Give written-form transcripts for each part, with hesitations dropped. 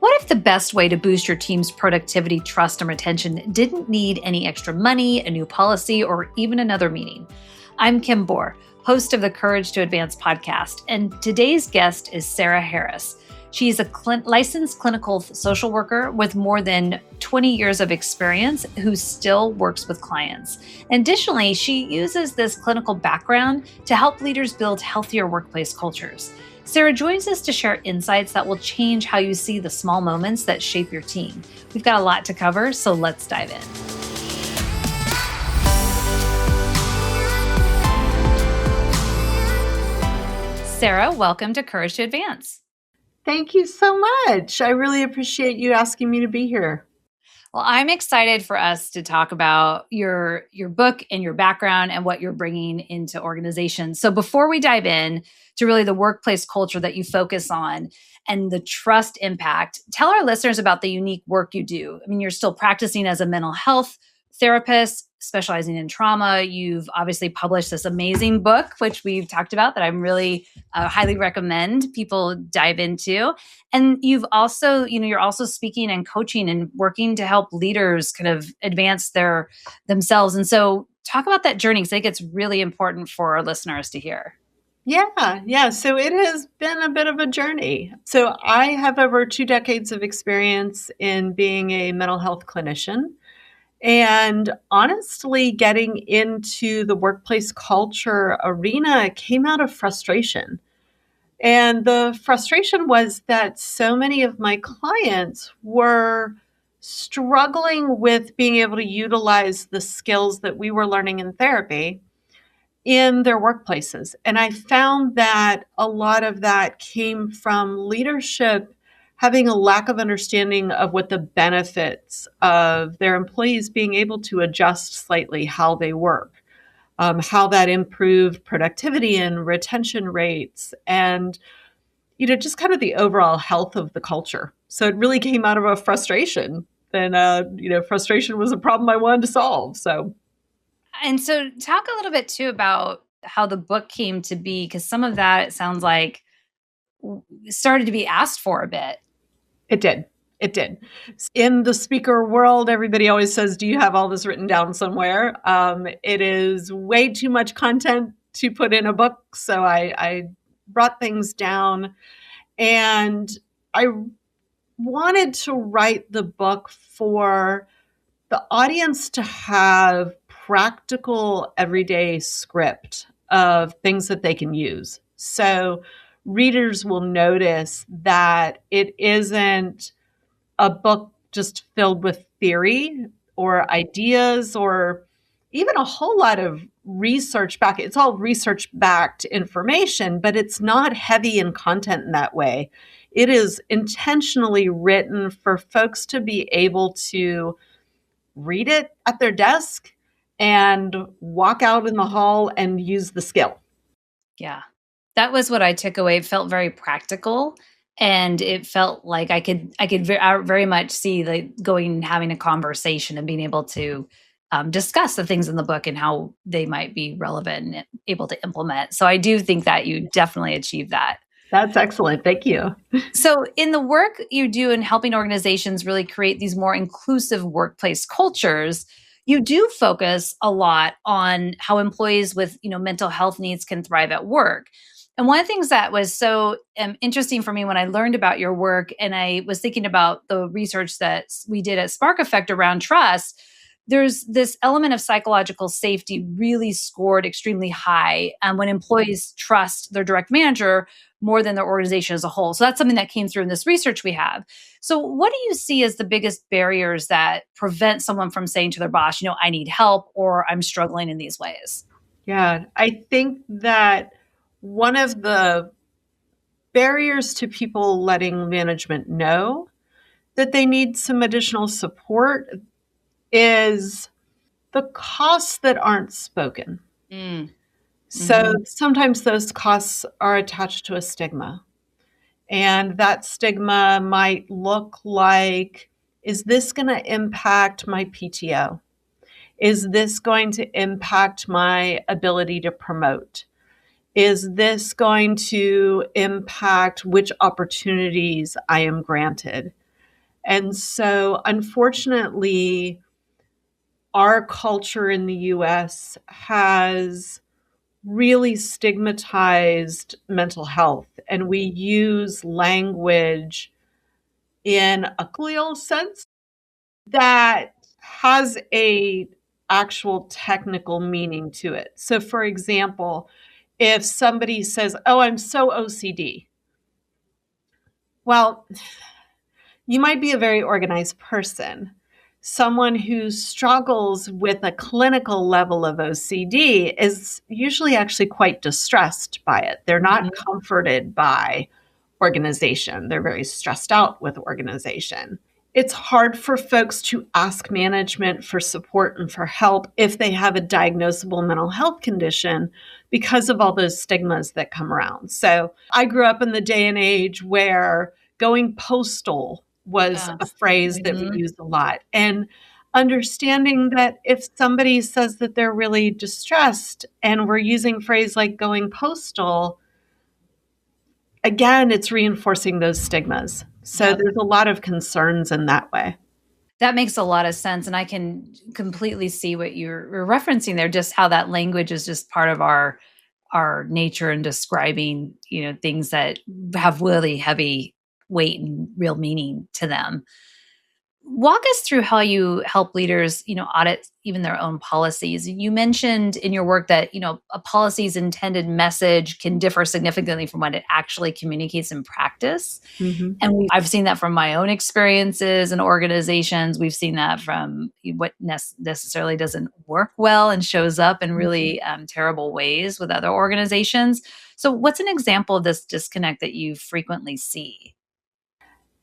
What if the best way to boost your team's productivity, trust, and retention didn't need any extra money, a new policy, or even another meeting? I'm Kim Bohr, host of the Courage to Advance podcast, and today's guest is Sarah Harris. She's a licensed clinical social worker with more than 20 years of experience who still works with clients. Additionally, she uses this clinical background to help leaders build healthier workplace cultures. Sarah joins us to share insights that will change how you see the small moments that shape your team. We've got a lot to cover, so let's dive in. Sarah, welcome to Courage to Advance. Thank you so much. I really appreciate you asking me to be here. Well, I'm excited for us to talk about your book and your background and what you're bringing into organizations. So before we dive in to really the workplace culture that you focus on and the trust impact, tell our listeners about the unique work you do. I mean, you're still practicing as a mental health therapist, specializing in trauma. You've obviously published this amazing book, which we've talked about, that I'm really highly recommend people dive into. And you've also, you're also speaking and coaching and working to help leaders kind of advance themselves. And so talk about that journey, because I think it's really important for our listeners to hear. Yeah. So it has been a bit of a journey. So I have over 2 decades of experience in being a mental health clinician. And honestly, getting into the workplace culture arena came out of frustration. And the frustration was that so many of my clients were struggling with being able to utilize the skills that we were learning in therapy in their workplaces. And I found that a lot of that came from leadership having a lack of understanding of what the benefits of their employees being able to adjust slightly how they work, how that improved productivity and retention rates, and just kind of the overall health of the culture. So it really came out of a frustration. And frustration was a problem I wanted to solve. And so talk a little bit too about how the book came to be, because some of that, it sounds like, started to be asked for a bit. It did. In the speaker world, everybody always says, do you have all this written down somewhere? It is way too much content to put in a book. So I brought things down, and I wanted to write the book for the audience to have practical everyday script of things that they can use. So readers will notice that it isn't a book just filled with theory or ideas or even a whole lot of research back. It's all research backed information, but it's not heavy in content in that way. It is intentionally written for folks to be able to read it at their desk and walk out in the hall and use the skill. Yeah. That was what I took away. It felt very practical, and it felt like I could very much see going and having a conversation and being able to discuss the things in the book and how they might be relevant and able to implement. So I do think that you definitely achieved that. That's excellent. Thank you. So in the work you do in helping organizations really create these more inclusive workplace cultures, you do focus a lot on how employees with mental health needs can thrive at work. And one of the things that was so interesting for me when I learned about your work, and I was thinking about the research that we did at Spark Effect around trust, there's this element of psychological safety really scored extremely high when employees trust their direct manager more than their organization as a whole. So that's something that came through in this research we have. So what do you see as the biggest barriers that prevent someone from saying to their boss, I need help, or I'm struggling in these ways? Yeah, I think that one of the barriers to people letting management know that they need some additional support is the costs that aren't spoken. So sometimes those costs are attached to a stigma. And that stigma might look like, is this going to impact my PTO? Is this going to impact my ability to promote? Is this going to impact which opportunities I am granted? And so, unfortunately, our culture in the US has really stigmatized mental health, and we use language in a colloquial sense that has a actual technical meaning to it. So for example, if somebody says, "Oh, I'm so OCD." Well, you might be a very organized person. Someone who struggles with a clinical level of OCD is usually actually quite distressed by it. They're not Mhm. comforted by organization. They're very stressed out with organization. It's hard for folks to ask management for support and for help if they have a diagnosable mental health condition because of all those stigmas that come around. So I grew up in the day and age where going postal was a Yes. phrase that we Mhm. used a lot. And understanding that if somebody says that they're really distressed and we're using a phrase like going postal, again, it's reinforcing those stigmas. So Yep. there's a lot of concerns in that way. That makes a lot of sense, and I can completely see what you're referencing there, just how that language is just part of our nature in describing, things that have really heavy weight and real meaning to them. Walk us through how you help leaders, audit even their own policies. You mentioned in your work that, a policy's intended message can differ significantly from what it actually communicates in practice. Mhm. And I've seen that from my own experiences and organizations. We've seen that from what necessarily doesn't work well and shows up in Mhm. really terrible ways with other organizations. So, what's an example of this disconnect that you frequently see?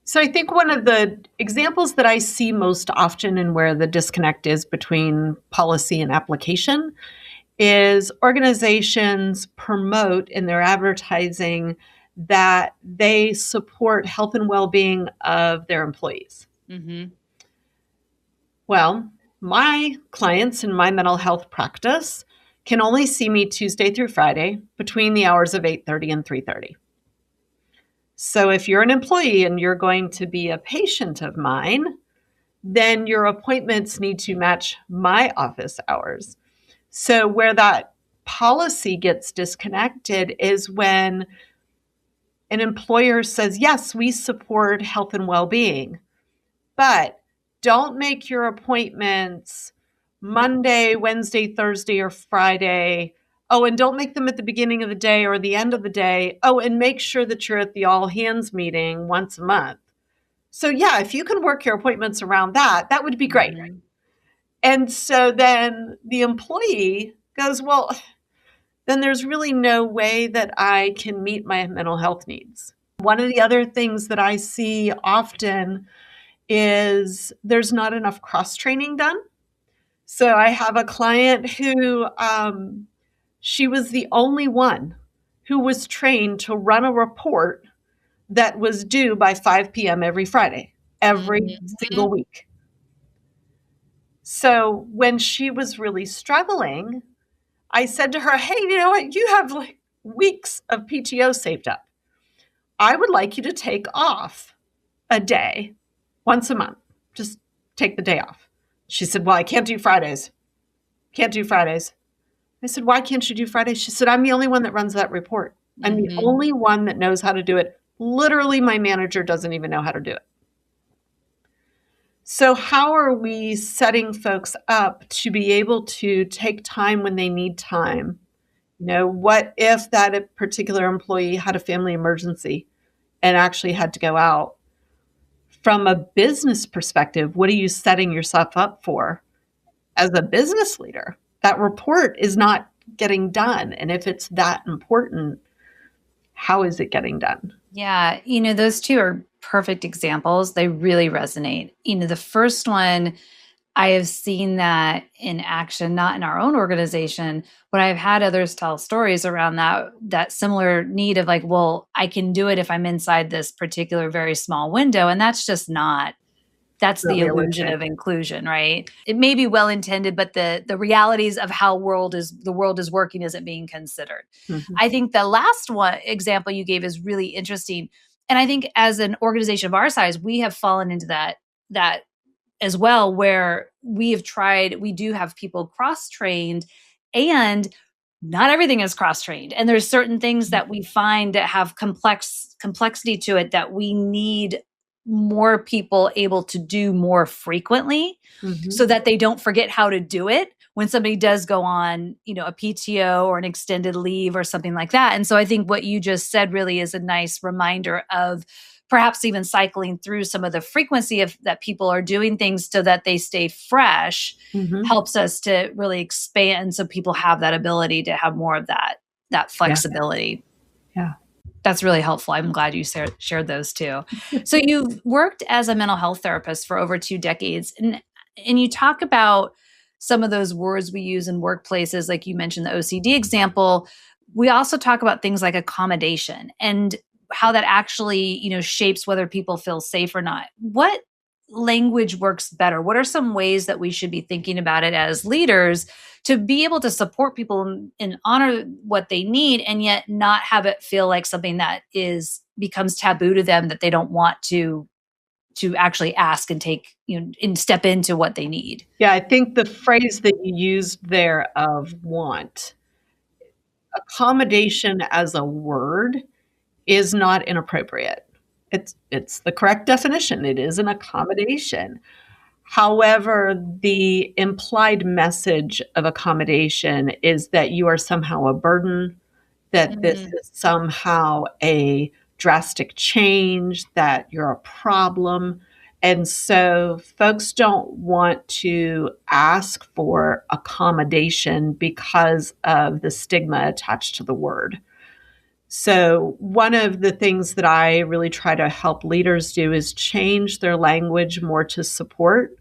So I think one of the examples that I see most often and where the disconnect is between policy and application is organizations promote in their advertising that they support health and well-being of their employees. Hmm. Well, my clients in my mental health practice can only see me Tuesday through Friday between the hours of 8:30 and 3:30. So if you're an employee and you're going to be a patient of mine, then your appointments need to match my office hours. So where that policy gets disconnected is when an employer says, "Yes, we support health and well-being, but don't make your appointments Monday, Wednesday, Thursday, or Friday. Oh, and don't make them at the beginning of the day or the end of the day. Oh, and make sure that you're at the all hands meeting once a month." So, yeah, if you can work your appointments around that, that would be great. Hmm. And so then the employee goes, "Well, then there's really no way that I can meet my mental health needs." One of the other things that I see often is there's not enough cross training done. So I have a client who she was the only one who was trained to run a report that was due by 5 p.m. every Friday, every Hmm. single week. So when she was really struggling, I said to her, "Hey, you know what? You have like weeks of PTO saved up. I would like you to take off a day once a month. Just take the day off." She said, "Well, I can't do Fridays. Can't do Fridays." I said, "Why can't you do Fridays?" She said, "I'm the only one that runs that report. I'm the Hmm. only one that knows how to do it. Literally, my manager doesn't even know how to do it." So, how are we setting folks up to be able to take time when they need time? What if that particular employee had a family emergency and actually had to go out? From a business perspective, what are you setting yourself up for as a business leader? That report is not getting done. And if it's that important, how is it getting done? Yeah, those two are perfect examples. They really resonate. The first one, I have seen that in action, not in our own organization, but I've had others tell stories around that similar need of like, well, I can do it if I'm inside this particular very small window. And that's just not that's Not the illusion realistic. of inclusion, right? It may be well intended, but the realities of how the world is working isn't being considered. Mhm. I think the last one example you gave is really interesting. And I think as an organization of our size, we have fallen into that as well, where we do have people cross-trained, and not everything is cross-trained. And there's certain things that we find that have complexity to it that we need more people able to do more frequently, so Mhm. that they don't forget how to do it when somebody does go on, a PTO or an extended leave or something like that. And so I think what you just said really is a nice reminder of perhaps even cycling through some of the frequency of that people are doing things so that they stay fresh, Mhm. helps us to really expand so people have that ability to have more of that Yeah. flexibility. Yeah. That's really helpful. I'm glad you shared those too. So you've worked as a mental health therapist for over 2 decades, and you talk about some of those words we use in workplaces, like you mentioned the OCD example. We also talk about things like accommodation and how that actually, shapes whether people feel safe or not. What language works better? What are some ways that we should be thinking about it as leaders to be able to support people and honor what they need, and yet not have it feel like something that becomes taboo to them, that they don't want to actually ask and take, and step into what they need? Yeah, I think the phrase that you used there of want, accommodation as a word is not inappropriate. It's the correct definition. It is an accommodation. However, the implied message of accommodation is that you are somehow a burden, that this Mhm. is somehow a drastic change, that you're a problem. And so folks don't want to ask for accommodation because of the stigma attached to the word. So, one of the things that I really try to help leaders do is change their language more to support.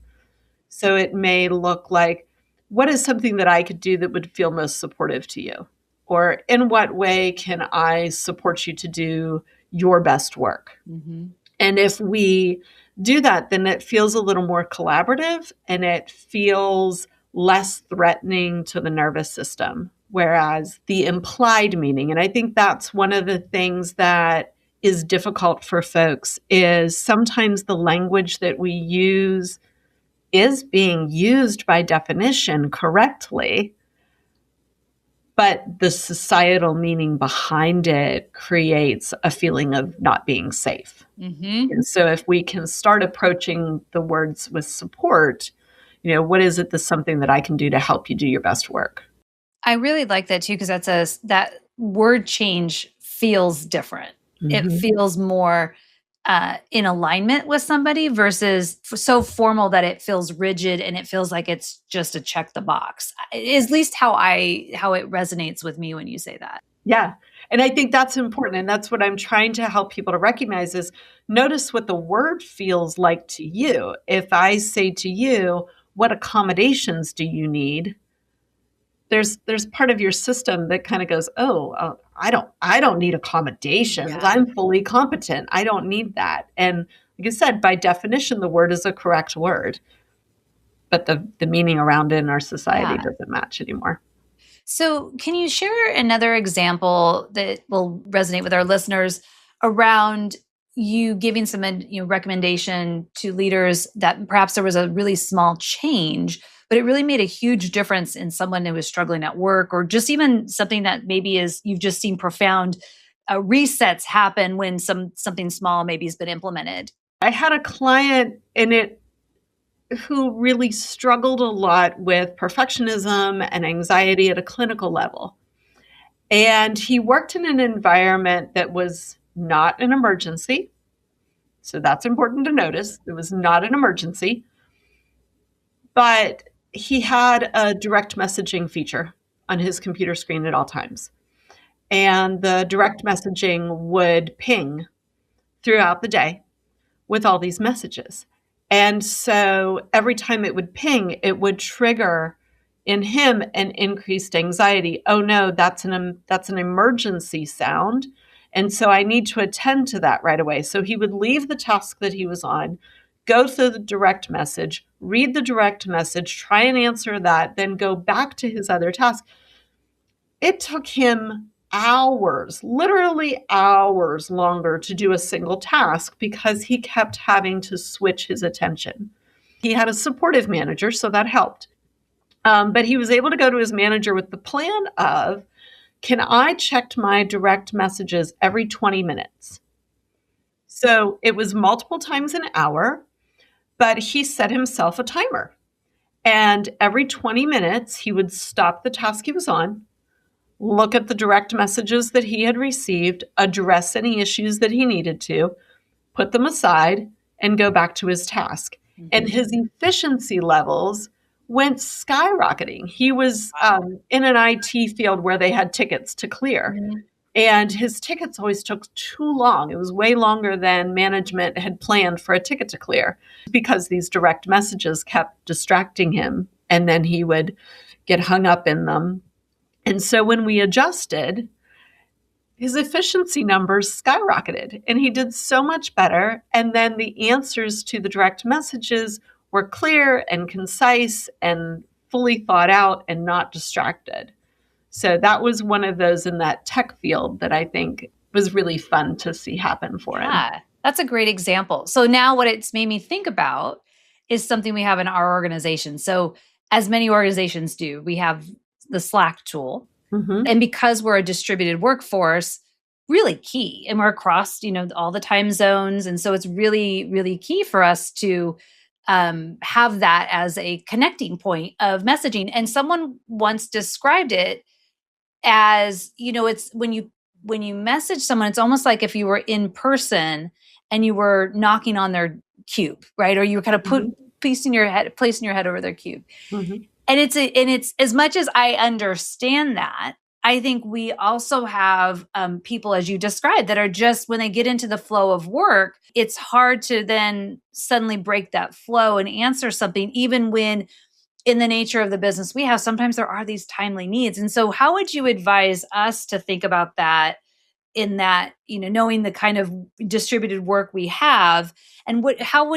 So, it may look like, what is something that I could do that would feel most supportive to you? Or, in what way can I support you to do your best work? Mhm. And if we do that, then it feels a little more collaborative and it feels less threatening to the nervous system. Whereas the implied meaning, and I think that's one of the things that is difficult for folks, is sometimes the language that we use is being used by definition correctly, but the societal meaning behind it creates a feeling of not being safe. Mhm. And so if we can start approaching the words with support, what is it that's something that I can do to help you do your best work? I really like that too, because that word change feels different. It Mhm. feels more in alignment with somebody versus so formal that it feels rigid and it feels like it's just a check the box. At least how it resonates with me when you say that. Yeah. And I think that's important. And that's what I'm trying to help people to recognize is notice what the word feels like to you. If I say to you, what accommodations do you need? There's part of your system that kind of goes, oh, I don't need accommodations. Yeah. I'm fully competent. I don't need that. And like I said, by definition, the word is a correct word, but the meaning around it in our society Yeah. doesn't match anymore. So, can you share another example that will resonate with our listeners around you giving some, recommendation to leaders that perhaps there was a really small change, but it really made a huge difference in someone who was struggling at work, or just even something that maybe is you've just seen profound resets happen when something small maybe has been implemented? I had a client in it who really struggled a lot with perfectionism and anxiety at a clinical level. And he worked in an environment that was not an emergency. So that's important to notice. It was not an emergency, but he had a direct messaging feature on his computer screen at all times. And the direct messaging would ping throughout the day with all these messages. And so every time it would ping, it would trigger in him an increased anxiety. Oh no, that's an emergency sound. And so I need to attend to that right away. So he would leave the task that he was on, go to the direct message, read the direct message, try and answer that, then go back to his other task. It took him hours, literally hours longer to do a single task because he kept having to switch his attention. He had a supportive manager, so that helped. But he was able to go to his manager with the plan of, can I check my direct messages every 20 minutes? So it was multiple times an hour, but he set himself a timer. And every 20 minutes, he would stop the task he was on, look at the direct messages that he had received, address any issues that he needed to, put them aside, and go back to his task. Mm-hmm. And his efficiency levels went skyrocketing. He was in an IT field where they had tickets to clear. Mm-hmm. And his tickets always took too long. It was way longer than management had planned for a ticket to clear because these direct messages kept distracting him. And then he would get hung up in them. And so when we adjusted, his efficiency numbers skyrocketed and he did so much better. And then the answers to the direct messages were clear and concise and fully thought out and not distracted. So that was one of those in that tech field that I think was really fun to see happen for him. Yeah, that's a great example. So now what it's made me think about is something we have in our organization. So as many organizations do, we have the Slack tool. Mm-hmm. And because we're a distributed workforce, really key. And we're across, all the time zones. And so it's really, really key for us to have that as a connecting point of messaging. And someone once described it as, it's when you message someone, it's almost like if you were in person and you were knocking on their cube, right? Or you were kind of placing your head over their cube. Mm-hmm. And it's as much as I understand that, I think we also have people, as you described, that are just, when they get into the flow of work, it's hard to then suddenly break that flow and answer something, even when in the nature of the business we have, sometimes there are these timely needs. And so how would you advise us to think about that in that, knowing the kind of distributed work we have, and tell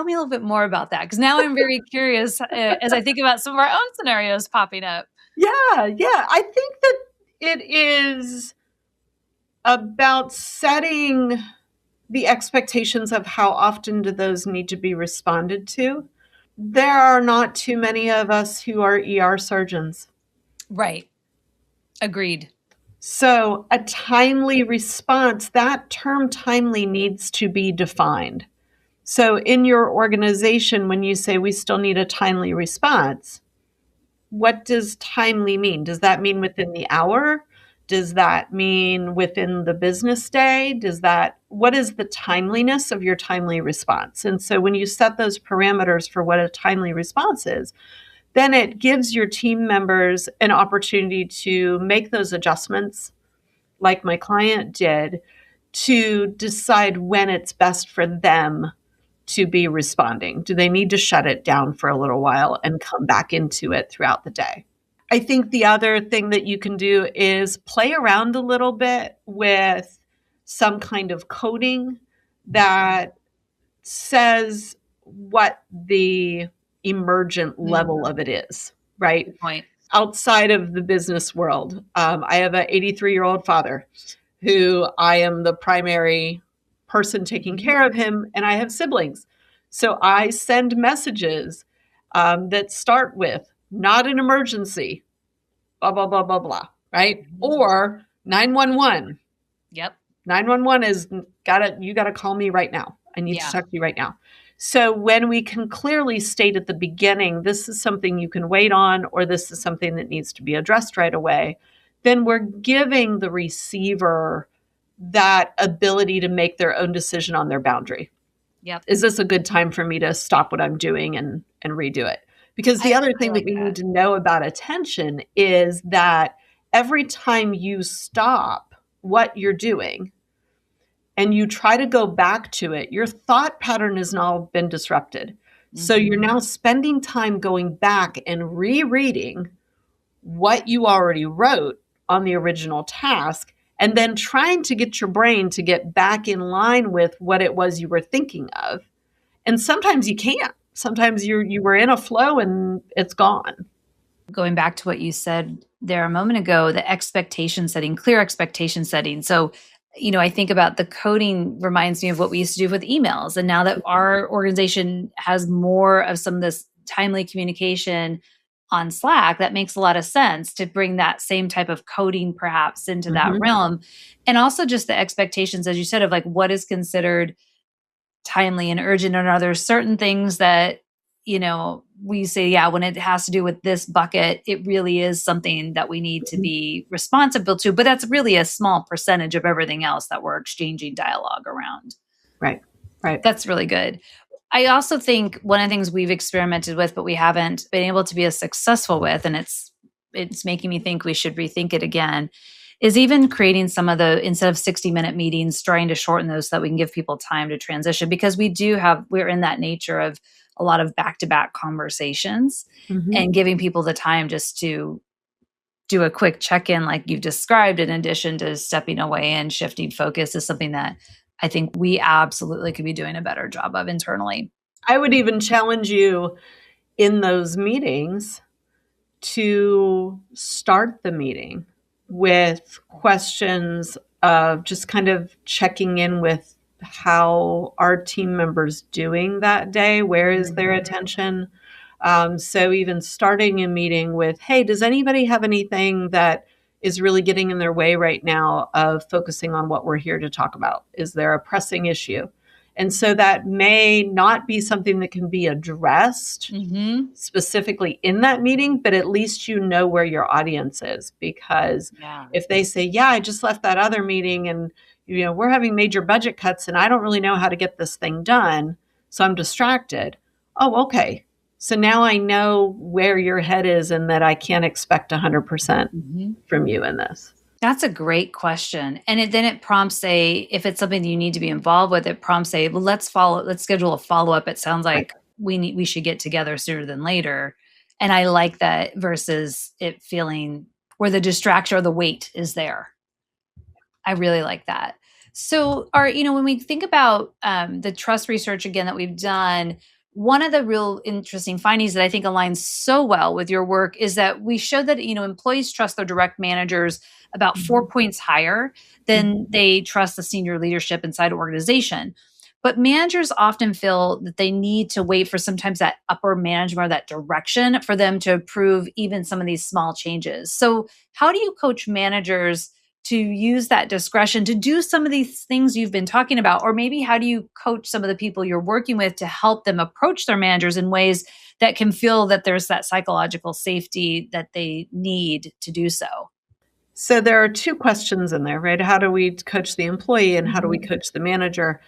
me a little bit more about that. Because now I'm very curious as I think about some of our own scenarios popping up. Yeah. I think that it is about setting the expectations of how often do those need to be responded to. There are not too many of us who are ER surgeons. Right. Agreed. So a timely response, that term timely needs to be defined. So in your organization, when you say we still need a timely response, what does timely mean? Does that mean within the hour? Does that mean within the business day? What is the timeliness of your timely response? And so when you set those parameters for what a timely response is, then it gives your team members an opportunity to make those adjustments, like my client did, to decide when it's best for them to be responding. Do they need to shut it down for a little while and come back into it throughout the day? I think the other thing that you can do is play around a little bit with some kind of coding that says what the emergent level of it is, right? Good point. Outside of the business world, I have an 83-year-old father who I am the primary person taking care of him, and I have siblings. So I send messages that start with, not an emergency, blah, blah, blah, blah, blah, right? Mm-hmm. Or 911. Yep. 911 is, you got to call me right now. I need to talk to you right now. So when we can clearly state at the beginning, this is something you can wait on, or this is something that needs to be addressed right away, then we're giving the receiver that ability to make their own decision on their boundary. Yep. Is this a good time for me to stop what I'm doing and redo it? Because the other thing that we need to know about attention is that every time you stop what you're doing and you try to go back to it, your thought pattern has now been disrupted. Mm-hmm. So you're now spending time going back and rereading what you already wrote on the original task, and then trying to get your brain to get back in line with what it was you were thinking of. And sometimes you can't. Sometimes you were in a flow and it's gone. Going back to what you said there a moment ago, the expectation setting, clear expectation setting. So, I think about the coding reminds me of what we used to do with emails. And now that our organization has more of some of this timely communication on Slack, that makes a lot of sense to bring that same type of coding perhaps into that Mhm. realm. And also just the expectations, as you said, of like what is considered timely and urgent, and are there certain things that we say, yeah, when it has to do with this bucket, it really is something that we need to Mhm. be responsible to, but that's really a small percentage of everything else that we're exchanging dialogue around. Right. Right. That's really good. I also think one of the things we've experimented with but we haven't been able to be as successful with, and it's making me think we should rethink it again, is even creating some of the, instead of 60-minute meetings, trying to shorten those so that we can give people time to transition, because we're in that nature of a lot of back-to-back conversations, Mhm. and giving people the time just to do a quick check-in like you've described, in addition to stepping away and shifting focus, is something that I think we absolutely could be doing a better job of internally. I would even challenge you in those meetings to start the meeting with questions of just kind of checking in with how our team members doing that day. Where is their attention? So even starting a meeting with, hey, does anybody have anything that is really getting in their way right now of focusing on what we're here to talk about? Is there a pressing issue? And so that may not be something that can be addressed Mm-hmm. specifically in that meeting, but at least you know where your audience is. Because Yeah. if they say, yeah, I just left that other meeting and we're having major budget cuts and I don't really know how to get this thing done, so I'm distracted. Oh, okay. So now I know where your head is and that I can't expect 100% Mm-hmm. from you in this. That's a great question. And then it prompts if it's something you need to be involved with, it prompts well, let's schedule a follow-up. It sounds Right. like we should get together sooner than later. And I like that versus it feeling where the distraction or the weight is there. I really like that. So, when we think about the trust research again that we've done, one of the real interesting findings that I think aligns so well with your work is that we show that employees trust their direct managers about 4 points higher than they trust the senior leadership inside an organization. But managers often feel that they need to wait for sometimes that upper management or that direction for them to approve even some of these small changes. So, how do you coach managers to use that discretion to do some of these things you've been talking about? Or maybe how do you coach some of the people you're working with to help them approach their managers in ways that can feel that there's that psychological safety that they need to do so? So there are two questions in there, right? How do we coach the employee and how do we Mhm. coach the manager?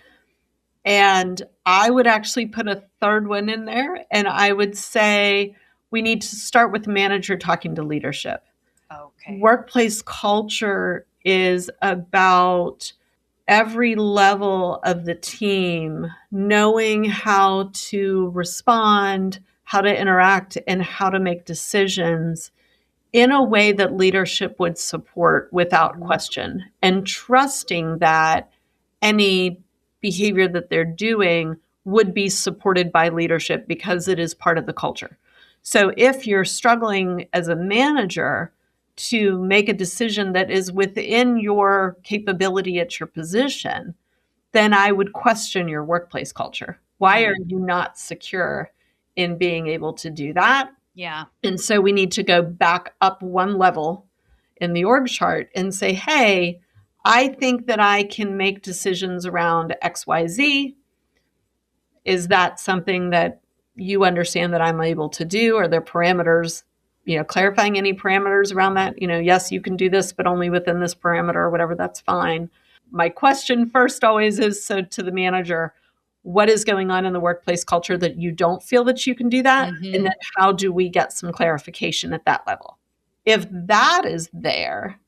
And I would actually put a third one in there. And I would say we need to start with manager talking to leadership. Okay. Workplace culture is about every level of the team knowing how to respond, how to interact, and how to make decisions in a way that leadership would support without Mhm. question, and trusting that any behavior that they're doing would be supported by leadership because it is part of the culture. So if you're struggling as a manager to make a decision that is within your capability at your position, then I would question your workplace culture. Why are Right. you not secure in being able to do that? Yeah. And so we need to go back up one level in the org chart and say, hey, I think that I can make decisions around XYZ. Is that something that you understand that I'm able to do? Are there parameters, clarifying any parameters around that? Yes, you can do this, but only within this parameter or whatever, that's fine. My question first always is, so to the manager, what is going on in the workplace culture that you don't feel that you can do that? And then Hmm. how do we get some clarification at that level? If that is there,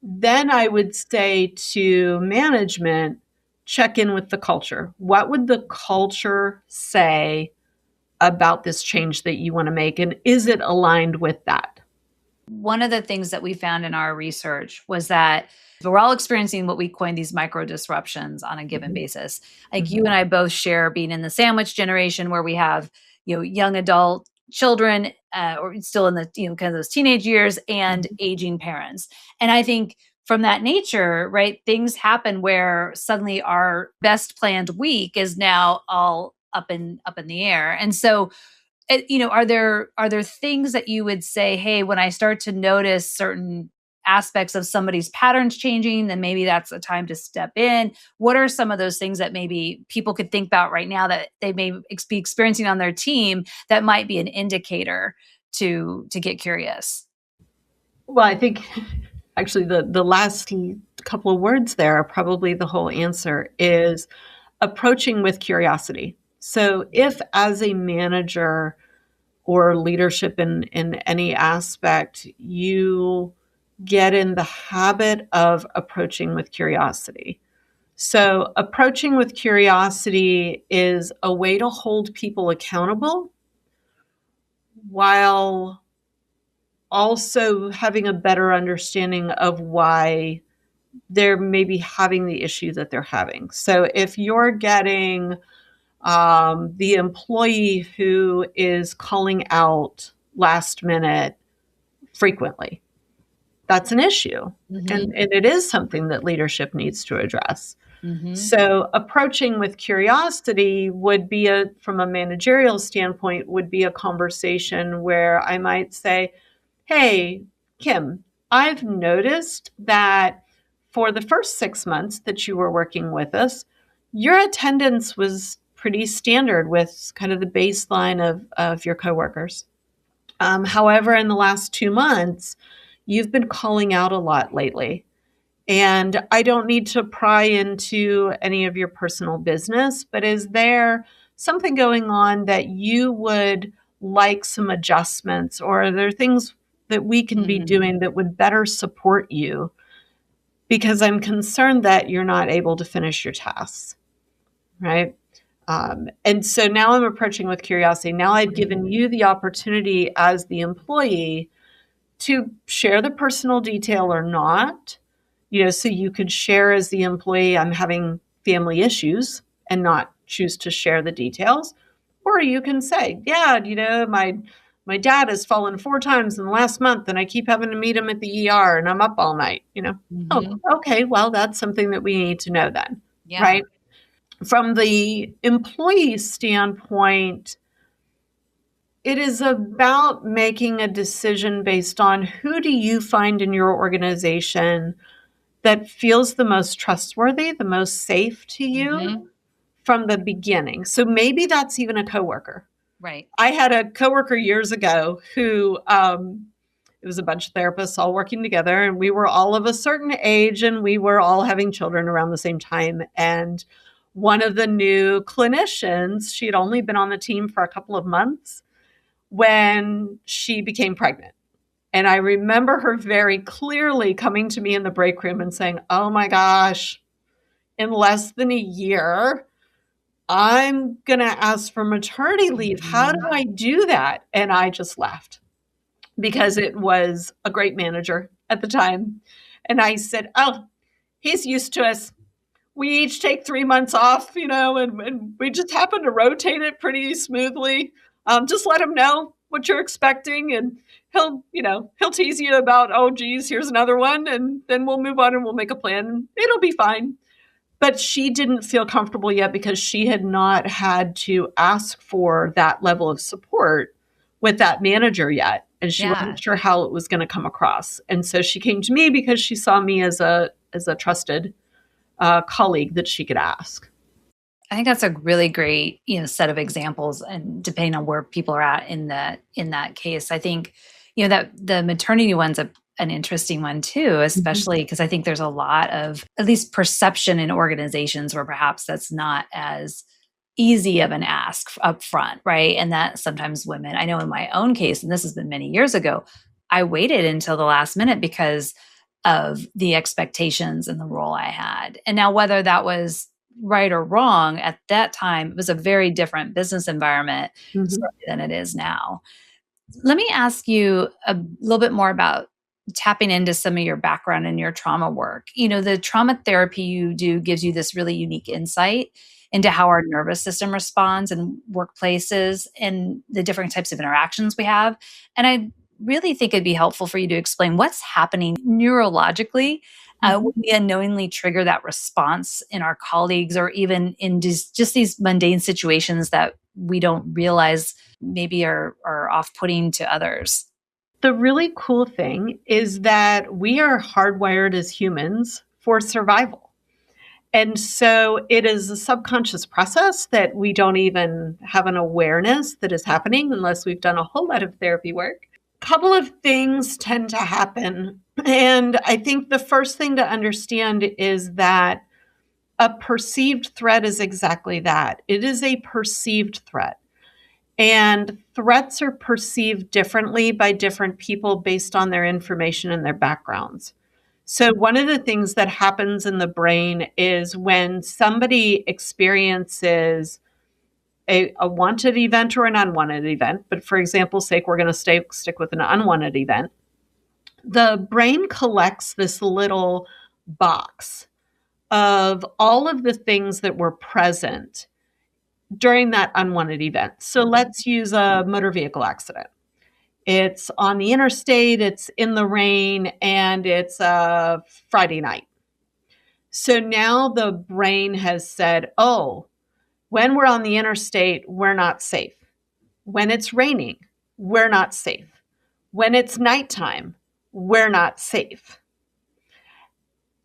then I would say to management, check in with the culture. What would the culture say about this change that you want to make? And is it aligned with that? One of the things that we found in our research was that we're all experiencing what we coined these micro disruptions on a given Mhm. basis. Like you Mhm. and I both share being in the sandwich generation where we have, young adult children or still in the kind of those teenage years, and aging parents. And I think from that nature, right, things happen where suddenly our best planned week is now all up in the air. And so are there things that you would say, hey, when I start to notice certain aspects of somebody's patterns changing, then maybe that's a time to step in? What are some of those things that maybe people could think about right now that they may be experiencing on their team that might be an indicator to get curious? Well, I think actually the last couple of words there are probably the whole answer is approaching with curiosity. So if as a manager or leadership in any aspect, you get in the habit of approaching with curiosity. So approaching with curiosity is a way to hold people accountable while also having a better understanding of why they're maybe having the issue that they're having. So if you're getting the employee who is calling out last minute frequently, that's an issue. Mm-hmm. And it is something that leadership needs to address. Mm-hmm. So approaching with curiosity would be from a managerial standpoint, would be a conversation where I might say, hey, Kim, I've noticed that for the first 6 months that you were working with us, your attendance was pretty standard with kind of the baseline of your coworkers. However, in the last 2 months, you've been calling out a lot lately. And I don't need to pry into any of your personal business, but is there something going on that you would like some adjustments, or are there things that we can be Mm-hmm. doing that would better support you? Because I'm concerned that you're not able to finish your tasks, right? And so now I'm approaching with curiosity. Now I've given you the opportunity as the employee to share the personal detail or not, so you could share as the employee, I'm having family issues, and not choose to share the details. Or you can say, yeah, my dad has fallen 4 times in the last month and I keep having to meet him at the ER and I'm up all night. Oh, Mm-hmm. okay, well, that's something that we need to know then, Yeah. right? From the employee standpoint, it is about making a decision based on who do you find in your organization that feels the most trustworthy, the most safe to you Mm-hmm. from the beginning. So maybe that's even a coworker. Right. I had a coworker years ago who it was a bunch of therapists all working together, and we were all of a certain age, and we were all having children around the same time. And one of the new clinicians, she had only been on the team for a couple of months when she became pregnant. And I remember her very clearly coming to me in the break room and saying, oh my gosh, in less than a year, I'm going to ask for maternity leave. How do Mm-hmm. I do that? And I just laughed because it was a great manager at the time. And I said, oh, he's used to us. We each take 3 months off, and we just happen to rotate it pretty smoothly. Just let him know what you're expecting, and he'll tease you about, oh, geez, here's another one, and then we'll move on and we'll make a plan. It'll be fine. But she didn't feel comfortable yet because she had not had to ask for that level of support with that manager yet. And she Yeah. wasn't sure how it was going to come across. And so she came to me because she saw me as a trusted colleague that she could ask. I think that's a really great, set of examples, and depending on where people are at in that case, I think, that the maternity one's an interesting one too, especially because I think there's a lot of at least perception in organizations where perhaps that's not as easy of an ask up front, right? And that sometimes women, I know in my own case, and this has been many years ago, I waited until the last minute because of the expectations and the role I had. And now, whether that was right or wrong at that time, it was a very different business environment Mm-hmm. certainly than it is now. Let me ask you a little bit more about tapping into some of your background and your trauma work. The trauma therapy you do gives you this really unique insight into how our nervous system responds in workplaces and the different types of interactions we have. And I really think it'd be helpful for you to explain what's happening neurologically when we unknowingly trigger that response in our colleagues or even in just these mundane situations that we don't realize maybe are off-putting to others. The really cool thing is that we are hardwired as humans for survival. And so it is a subconscious process that we don't even have an awareness that is happening unless we've done a whole lot of therapy work. A couple of things tend to happen. And I think the first thing to understand is that a perceived threat is exactly that. It is a perceived threat. And threats are perceived differently by different people based on their information and their backgrounds. So one of the things that happens in the brain is when somebody experiences a wanted event or an unwanted event, but for example's sake, we're going to stick with an unwanted event, the brain collects this little box of all of the things that were present during that unwanted event. So let's use a motor vehicle accident. It's on the interstate, it's in the rain, and it's a Friday night. So now the brain has said, oh, when we're on the interstate, we're not safe. When it's raining, we're not safe. When it's nighttime, we're not safe.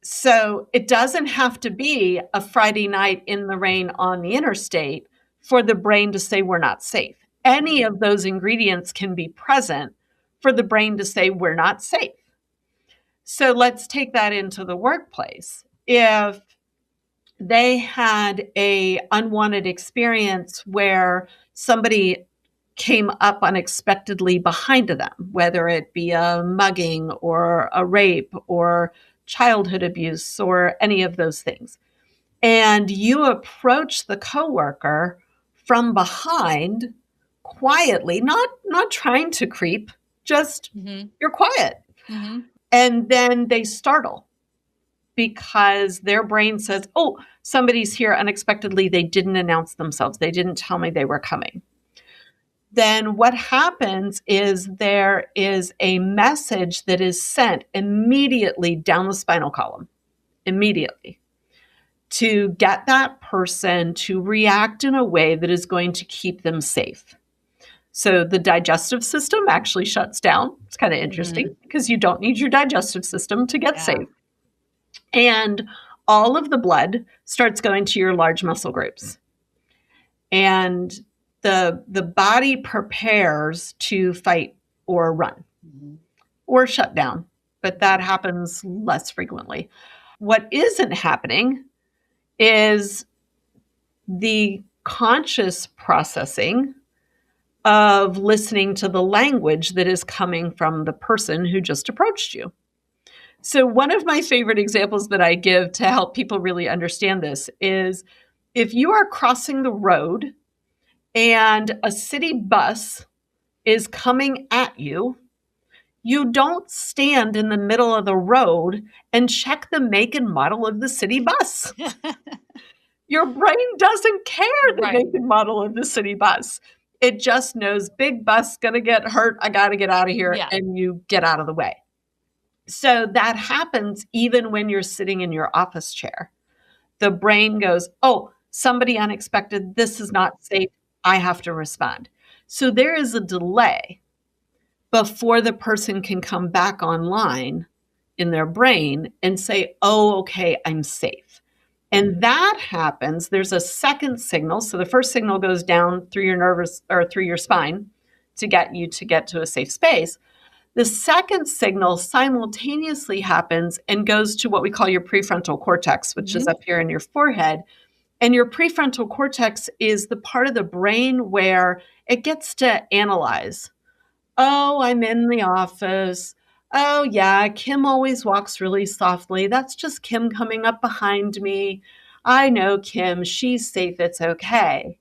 So it doesn't have to be a Friday night in the rain on the interstate for the brain to say we're not safe. Any of those ingredients can be present for the brain to say we're not safe. So let's take that into the workplace. If they had an unwanted experience where somebody came up unexpectedly behind them, whether it be a mugging or a rape or childhood abuse or any of those things, and you approach the coworker from behind quietly, not trying to creep, just you're quiet. And then they startle because their brain says, oh, somebody's here unexpectedly. They didn't announce themselves. They didn't tell me they were coming. Then what happens is there is a message that is sent immediately down the spinal column, immediately, to get that person to react in a way that is going to keep them safe. So the digestive system actually shuts down. It's kind of interesting because you don't need your digestive system to get safe. And all of the blood starts going to your large muscle groups. And the body prepares to fight or run or shut down, but that happens less frequently. What isn't happening is the conscious processing of listening to the language that is coming from the person who just approached you. So one of my favorite examples that I give to help people really understand this is if you are crossing the road and a city bus is coming at you, you don't stand in the middle of the road and check the make and model of the city bus. Your brain doesn't care the make and model of the city bus. It just knows big bus going to get hurt. I got to get out of here. And you get out of the way. So that happens even when you're sitting in your office chair. The brain goes, oh, somebody unexpected. This is not safe. I have to respond. So there is a delay before the person can come back online in their brain and say, oh, okay, I'm safe. And that happens. There's a second signal. So the first signal goes down through your nervous or through your spine to get you to get to a safe space. The second signal simultaneously happens and goes to what we call your prefrontal cortex, which is up here in your forehead. And your prefrontal cortex is the part of the brain where it gets to analyze. Oh, I'm in the office. Oh, yeah, Kim always walks really softly. That's just Kim coming up behind me. I know Kim. She's safe. It's okay.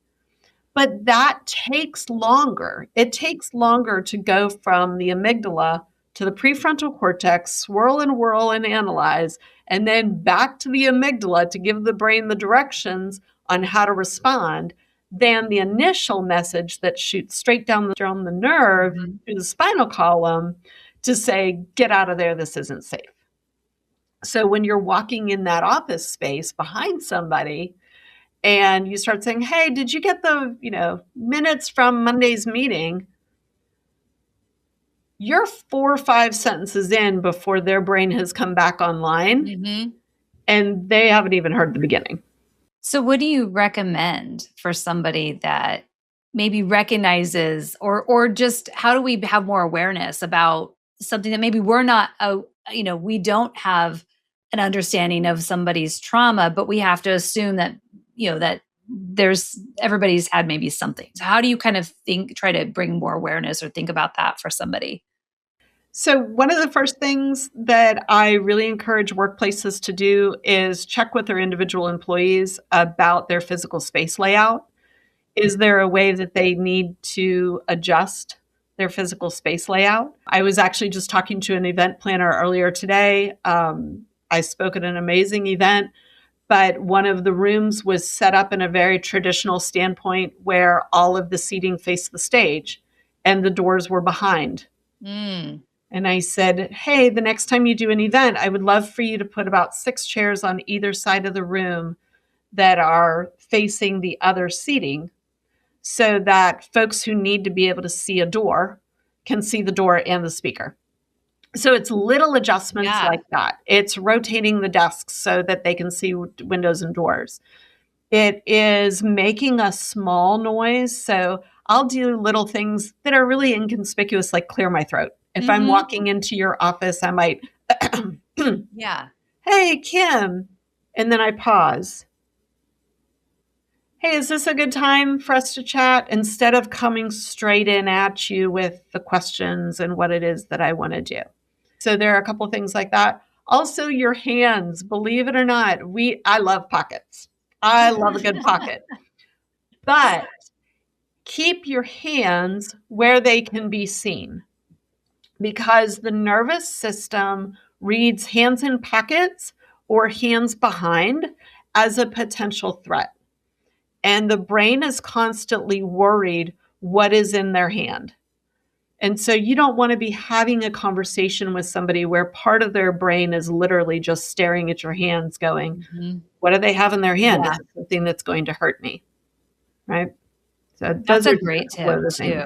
But that takes longer. It takes longer to go from the amygdala to the prefrontal cortex, swirl and whirl and analyze, and then back to the amygdala to give the brain the directions on how to respond than the initial message that shoots straight down the nerve through the spinal column to say, get out of there, this isn't safe. So when you're walking in that office space behind somebody and you start saying, hey, did you get the, minutes from Monday's meeting? You're 4 or 5 sentences in before their brain has come back online, and they haven't even heard the beginning. So what do you recommend for somebody that maybe recognizes or just how do we have more awareness about something that maybe we're not, we don't have an understanding of somebody's trauma, but we have to assume that, that everybody's had maybe something. So how do you kind of try to bring more awareness or think about that for somebody? So one of the first things that I really encourage workplaces to do is check with their individual employees about their physical space layout. Is there a way that they need to adjust their physical space layout? I was actually just talking to an event planner earlier today. I spoke at an amazing event, but one of the rooms was set up in a very traditional standpoint where all of the seating faced the stage and the doors were behind. And I said, hey, the next time you do an event, I would love for you to put about 6 chairs on either side of the room that are facing the other seating so that folks who need to be able to see a door can see the door and the speaker. So it's little adjustments like that. It's rotating the desks so that they can see windows and doors. It is making a small noise. So I'll do little things that are really inconspicuous, like clear my throat. If I'm walking into your office, I might, hey, Kim. And then I pause. Hey, is this a good time for us to chat? Instead of coming straight in at you with the questions and what it is that I want to do. So there are a couple of things like that. Also, your hands, believe it or not, I love pockets. I love a good pocket. But keep your hands where they can be seen, because the nervous system reads hands in pockets or hands behind as a potential threat. And the brain is constantly worried what is in their hand. And so you don't want to be having a conversation with somebody where part of their brain is literally just staring at your hands going, what do they have in their hand? Is it something that's going to hurt me? Right? So that's a great tip too.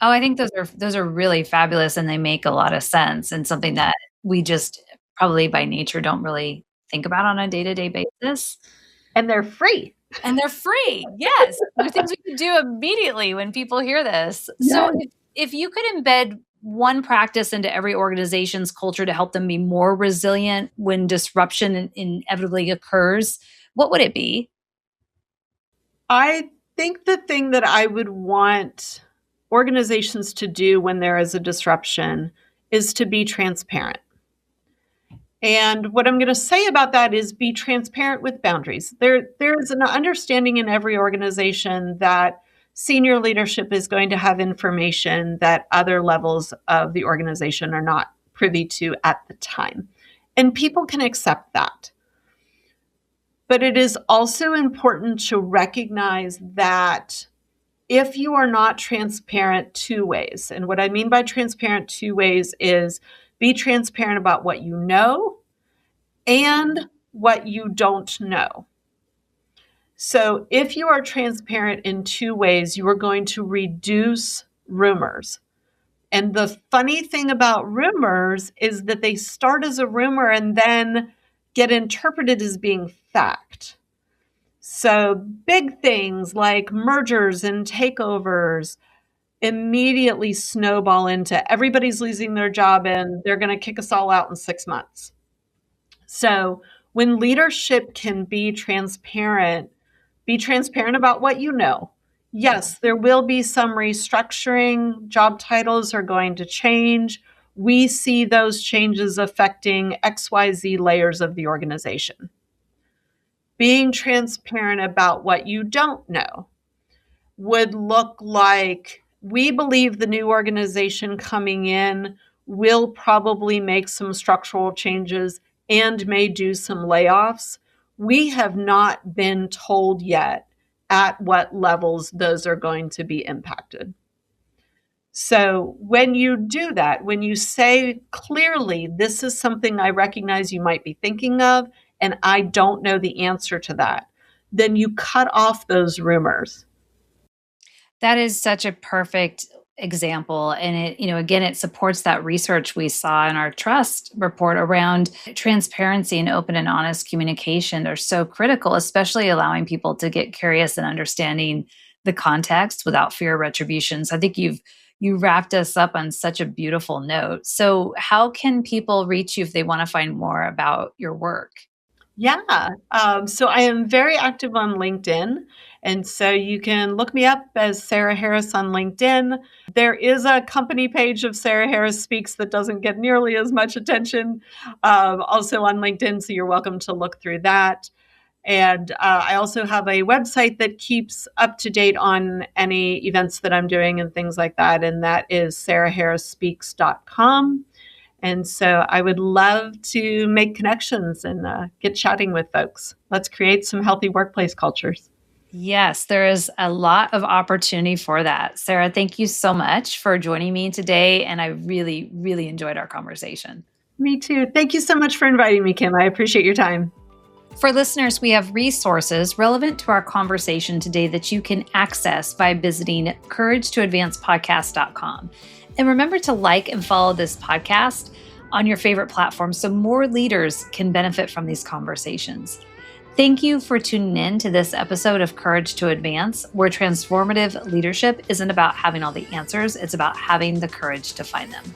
Oh, I think those are really fabulous, and they make a lot of sense, and something that we just probably by nature don't really think about on a day-to-day basis. And they're free. Yes. They're things we can do immediately when people hear this. Yes. So if you could embed one practice into every organization's culture to help them be more resilient when disruption inevitably occurs, what would it be? I think the thing that I would want organizations to do when there is a disruption is to be transparent. And what I'm going to say about that is be transparent with boundaries. There's an understanding in every organization that senior leadership is going to have information that other levels of the organization are not privy to at the time. And people can accept that. But it is also important to recognize that if you are not transparent 2 ways, and what I mean by transparent 2 ways is be transparent about what you know and what you don't know. So if you are transparent in 2 ways, you are going to reduce rumors. And the funny thing about rumors is that they start as a rumor and then get interpreted as being fact. So big things like mergers and takeovers immediately snowball into everybody's losing their job and they're going to kick us all out in 6 months. So when leadership can be transparent about what you know. Yes, there will be some restructuring. Job titles are going to change. We see those changes affecting XYZ layers of the organization. Being transparent about what you don't know would look like, we believe the new organization coming in will probably make some structural changes and may do some layoffs. we have not been told yet at what levels those are going to be impacted. So when you do that, when you say clearly, this is something I recognize you might be thinking of, and I don't know the answer to that, then you cut off those rumors. That is such a perfect example. And it, again, it supports that research we saw in our trust report around transparency and open and honest communication. They're so critical, especially allowing people to get curious and understanding the context without fear of retribution. So I think you wrapped us up on such a beautiful note. So how can people reach you if they want to find more about your work? Yeah. So I am very active on LinkedIn. And so you can look me up as Sarah Harris on LinkedIn. There is a company page of Sarah Harris Speaks that doesn't get nearly as much attention, also on LinkedIn. So you're welcome to look through that. And I also have a website that keeps up to date on any events that I'm doing and things like that. And that is sarahharrisspeaks.com. And so I would love to make connections and get chatting with folks. Let's create some healthy workplace cultures. Yes, there is a lot of opportunity for that. Sarah, thank you so much for joining me today. And I really, really enjoyed our conversation. Me too. Thank you so much for inviting me, Kim. I appreciate your time. For listeners, we have resources relevant to our conversation today that you can access by visiting couragetoadvancepodcast.com. And remember to like and follow this podcast on your favorite platform so more leaders can benefit from these conversations. Thank you for tuning in to this episode of Courage to Advance, where transformative leadership isn't about having all the answers, it's about having the courage to find them.